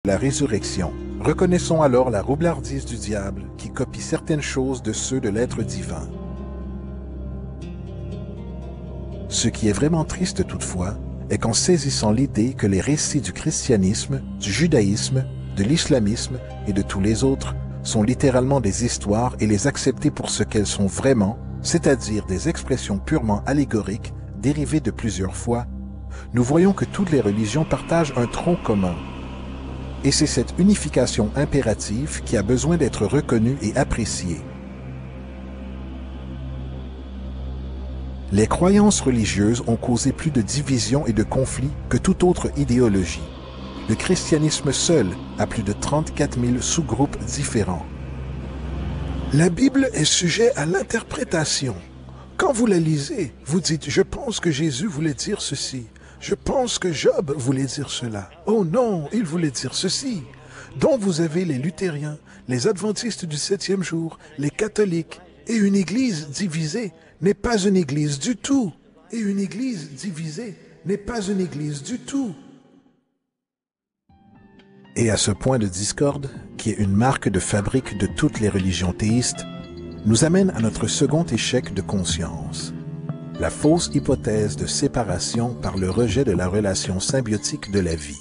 la résurrection. Reconnaissons alors la roublardise du diable qui copie certaines choses de ceux de l'être divin. Ce qui est vraiment triste toutefois est qu'en saisissant l'idée que les récits du christianisme, du judaïsme, de l'islamisme et de tous les autres sont littéralement des histoires et les accepter pour ce qu'elles sont vraiment, c'est-à-dire des expressions purement allégoriques dérivées de plusieurs fois, nous voyons que toutes les religions partagent un tronc commun. Et c'est cette unification impérative qui a besoin d'être reconnue et appréciée. Les croyances religieuses ont causé plus de divisions et de conflits que toute autre idéologie. Le christianisme seul a plus de 34 000 sous-groupes différents. La Bible est sujet à l'interprétation. Quand vous la lisez, vous dites « Je pense que Jésus voulait dire ceci ». Je pense que Job voulait dire cela. Oh non, il voulait dire ceci. Donc vous avez les luthériens, les adventistes du 7e jour, les catholiques. Et une église divisée n'est pas une église du tout. Et une église divisée n'est pas une église du tout. Et à ce point de discorde, qui est une marque de fabrique de toutes les religions théistes, nous amène à notre second échec de conscience. La fausse hypothèse de séparation par le rejet de la relation symbiotique de la vie.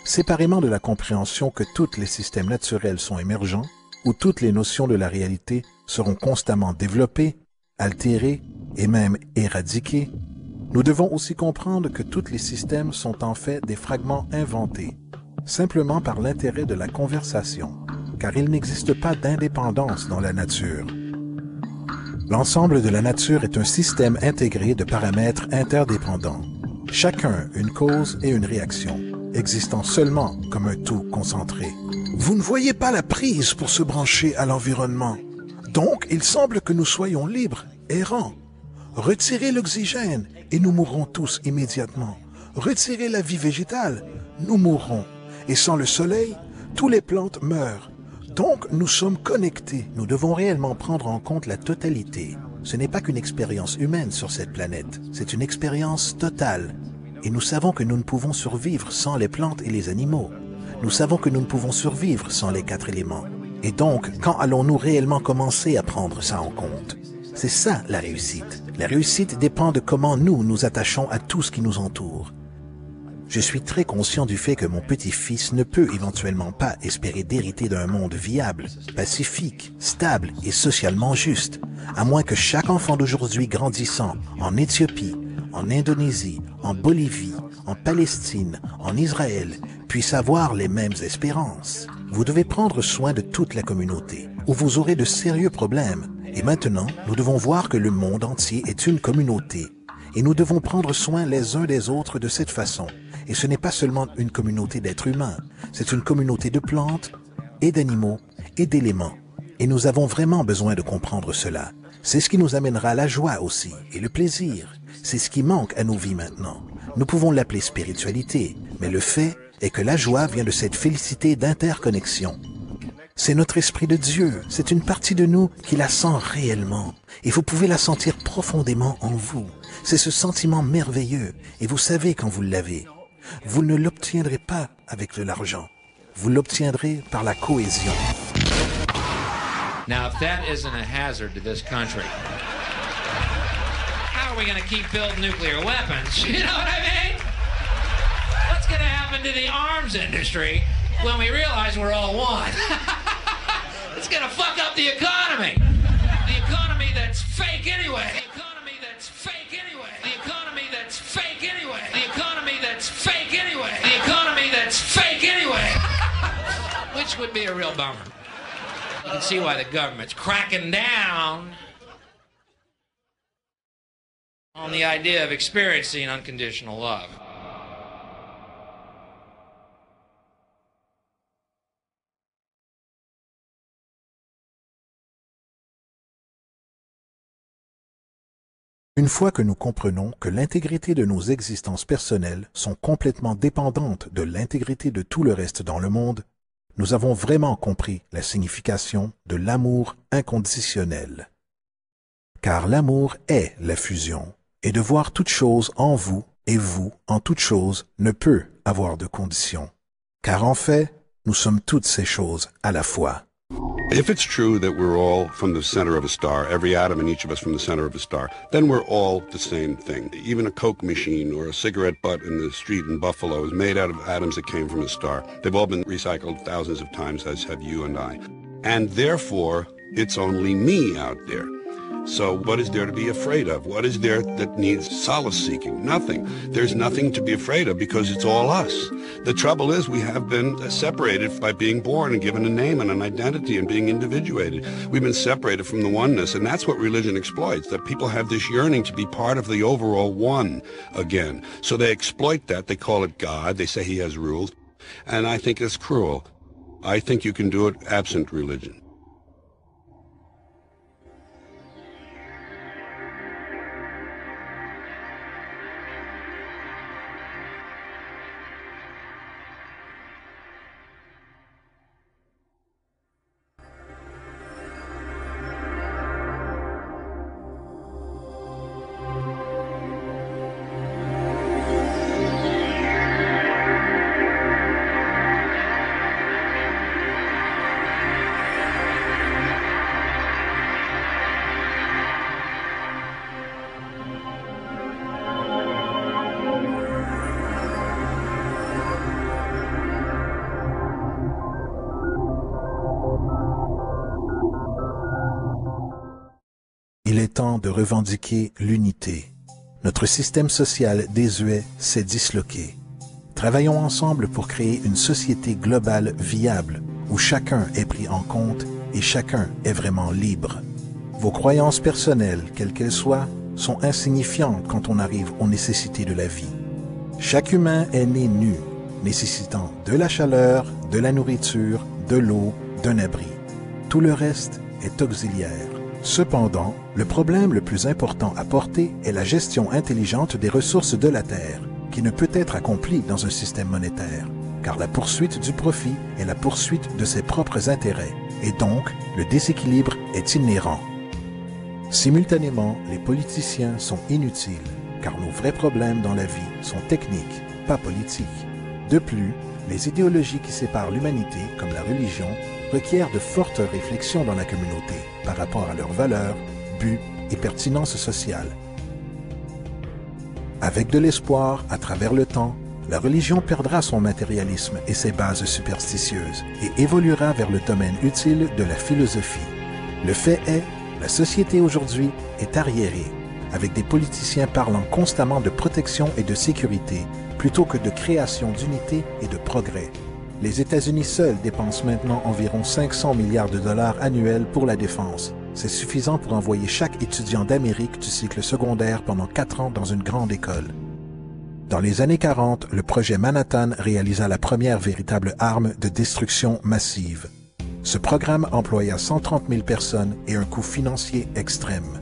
Séparément de la compréhension que tous les systèmes naturels sont émergents, où toutes les notions de la réalité seront constamment développées, altérées et même éradiquées, nous devons aussi comprendre que tous les systèmes sont en fait des fragments inventés, simplement par l'intérêt de la conversation, car il n'existe pas d'indépendance dans la nature. L'ensemble de la nature est un système intégré de paramètres interdépendants, chacun une cause et une réaction, existant seulement comme un tout concentré. Vous ne voyez pas la prise pour se brancher à l'environnement. Donc, il semble que nous soyons libres, errants. Retirez l'oxygène et nous mourrons tous immédiatement. Retirez la vie végétale, nous mourrons. Et sans le soleil, toutes les plantes meurent. Donc, nous sommes connectés. Nous devons réellement prendre en compte la totalité. Ce n'est pas qu'une expérience humaine sur cette planète. C'est une expérience totale. Et nous savons que nous ne pouvons survivre sans les plantes et les animaux. Nous savons que nous ne pouvons survivre sans les 4 éléments. Et donc, quand allons-nous réellement commencer à prendre ça en compte? C'est ça la réussite. La réussite dépend de comment nous nous attachons à tout ce qui nous entoure. Je suis très conscient du fait que mon petit-fils ne peut éventuellement pas espérer d'hériter d'un monde viable, pacifique, stable et socialement juste, à moins que chaque enfant d'aujourd'hui grandissant en Éthiopie, en Indonésie, en Bolivie, en Palestine, en Israël, puisse avoir les mêmes espérances. Vous devez prendre soin de toute la communauté, ou vous aurez de sérieux problèmes. Et maintenant, nous devons voir que le monde entier est une communauté. Et nous devons prendre soin les uns des autres de cette façon. Et ce n'est pas seulement une communauté d'êtres humains, c'est une communauté de plantes et d'animaux et d'éléments. Et nous avons vraiment besoin de comprendre cela. C'est ce qui nous amènera la joie aussi et le plaisir. C'est ce qui manque à nos vies maintenant. Nous pouvons l'appeler spiritualité, mais le fait est que la joie vient de cette félicité d'interconnexion. C'est notre esprit de Dieu, c'est une partie de nous qui la sent réellement. Et vous pouvez la sentir profondément en vous. C'est ce sentiment merveilleux, et vous savez quand vous l'avez. Vous ne l'obtiendrez pas avec de l'argent. Vous l'obtiendrez par la cohésion. Now, if that isn't a hazard to this country, how are we going to keep building nuclear weapons? You know what I mean? What's going to happen to the arms industry when we realize we're all one? It's going to fuck up the economy. The economy that's fake anyway. The economy that's fake anyway. The economy that's fake anyway. The economy that's fake anyway. The economy that's fake anyway. Which would be a real bummer. You can see why the government's cracking down on the idea of experiencing unconditional love. Une fois que nous comprenons que l'intégrité de nos existences personnelles sont complètement dépendantes de l'intégrité de tout le reste dans le monde, nous avons vraiment compris la signification de l'amour inconditionnel. Car l'amour est la fusion, et de voir toute chose en vous et vous, en toute chose, ne peut avoir de condition. Car en fait, nous sommes toutes ces choses à la fois. If it's true that we're all from the center of a star, every atom in each of us from the center of a star, then we're all the same thing. Even a Coke machine or a cigarette butt in the street in Buffalo is made out of atoms that came from a star. They've all been recycled thousands of times, as have you and I. And therefore, it's only me out there. So what is there to be afraid of? What is there that needs solace-seeking? Nothing. There's nothing to be afraid of because it's all us. The trouble is we have been separated by being born and given a name and an identity and being individuated. We've been separated from the oneness, and that's what religion exploits, that people have this yearning to be part of the overall one again. So they exploit that. They call it God. They say he has rules. And I think it's cruel. I think you can do it absent religion. Il est temps de revendiquer l'unité. Notre système social désuet s'est disloqué. Travaillons ensemble pour créer une société globale viable où chacun est pris en compte et chacun est vraiment libre. Vos croyances personnelles, quelles qu'elles soient, sont insignifiantes quand on arrive aux nécessités de la vie. Chaque humain est né nu, nécessitant de la chaleur, de la nourriture, de l'eau, d'un abri. Tout le reste est auxiliaire. Cependant, le problème le plus important à porter est la gestion intelligente des ressources de la Terre, qui ne peut être accomplie dans un système monétaire, car la poursuite du profit est la poursuite de ses propres intérêts, et donc le déséquilibre est inhérent. Simultanément, les politiciens sont inutiles, car nos vrais problèmes dans la vie sont techniques, pas politiques. De plus, les idéologies qui séparent l'humanité, comme la religion, requièrent de fortes réflexions dans la communauté par rapport à leurs valeurs, buts et pertinence sociale. Avec de l'espoir, à travers le temps, la religion perdra son matérialisme et ses bases superstitieuses et évoluera vers le domaine utile de la philosophie. Le fait est, la société aujourd'hui est arriérée, avec des politiciens parlant constamment de protection et de sécurité plutôt que de création d'unité et de progrès. Les États-Unis seuls dépensent maintenant environ 500 milliards de dollars annuels pour la défense. C'est suffisant pour envoyer chaque étudiant d'Amérique du cycle secondaire pendant 4 ans dans une grande école. Dans les années 40, le projet Manhattan réalisa la première véritable arme de destruction massive. Ce programme employa 130 000 personnes et un coût financier extrême.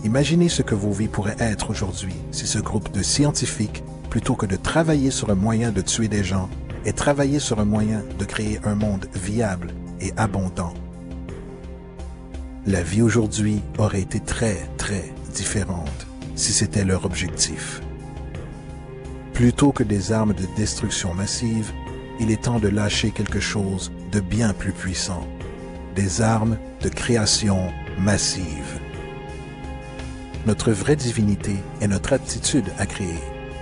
Imaginez ce que vos vies pourraient être aujourd'hui si ce groupe de scientifiques, plutôt que de travailler sur un moyen de tuer des gens, et travailler sur un moyen de créer un monde viable et abondant. La vie aujourd'hui aurait été très différente si c'était leur objectif. Plutôt que des armes de destruction massive, il est temps de lâcher quelque chose de bien plus puissant, des armes de création massive. Notre vraie divinité est notre aptitude à créer.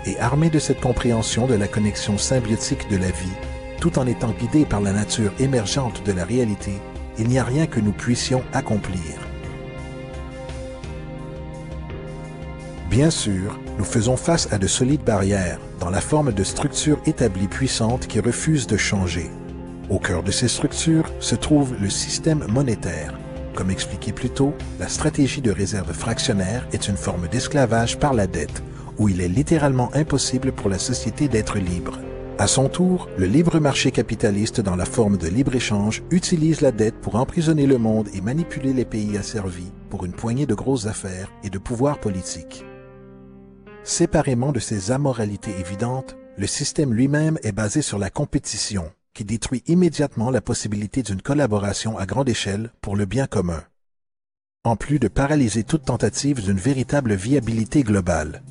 Et armé de cette compréhension de la connexion symbiotique de la vie, tout en étant guidé par la nature émergente de la réalité, il n'y a rien que nous puissions accomplir. Bien sûr, nous faisons face à de solides barrières dans la forme de structures établies puissantes qui refusent de changer. Au cœur de ces structures se trouve le système monétaire. Comme expliqué plus tôt, la stratégie de réserve fractionnaire est une forme d'esclavage par la dette, où il est littéralement impossible pour la société d'être libre. À son tour, le libre marché capitaliste dans la forme de libre-échange utilise la dette pour emprisonner le monde et manipuler les pays asservis pour une poignée de grosses affaires et de pouvoirs politiques. Séparément de ces amoralités évidentes, le système lui-même est basé sur la compétition, qui détruit immédiatement la possibilité d'une collaboration à grande échelle pour le bien commun, en plus de paralyser toute tentative d'une véritable viabilité globale.